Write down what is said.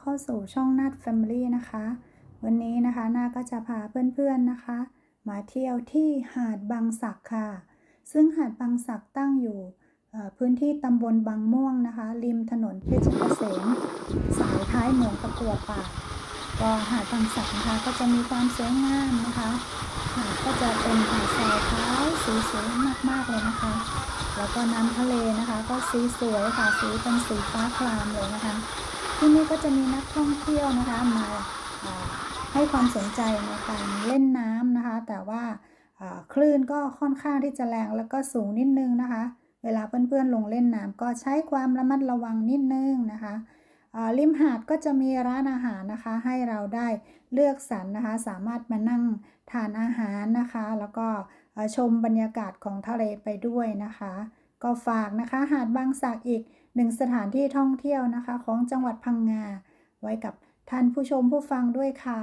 เข้าสู่ช่องนาดแฟมิลี่นะคะวันนี้นะคะนาก็จะพาเพื่อนๆนะคะมาเที่ยวที่หาดบางสักค่ะซึ่งหาดบางสักตั้งอยู่พื้นที่ตำบลบางม่วงนะคะริมถนนเพชรเกษมสายท้ายเมืองตะกั่วป่าก็หาดบางสักนะคะก็จะมีความสวยงามนะคะหาดก็จะเป็นหาดทรายขาวสีสวยมากๆเลยนะคะแล้วก็น้ำทะเลนะคะก็สีสวยค่ะสีเป็นสีฟ้าครามเลยนะคะที่นี่ก็จะมีนักท่องเที่ยวนะคะมาให้ความสนใจในการเล่นน้ำนะคะแต่ว่าคลื่นก็ค่อนข้างที่จะแรงแล้วก็สูงนิดนึงนะคะเวลาเพื่อนๆลงเล่นน้ำก็ใช้ความระมัดระวังนิดนึงนะคะริมหาดก็จะมีร้านอาหารนะคะให้เราได้เลือกสรรนะคะสามารถมานั่งทานอาหารนะคะแล้วก็ชมบรรยากาศของทะเลไปด้วยนะคะก็ฝากนะคะหาดบางสักอีกหนึ่งสถานที่ท่องเที่ยวนะคะของจังหวัดพังงาไว้กับท่านผู้ชมผู้ฟังด้วยค่ะ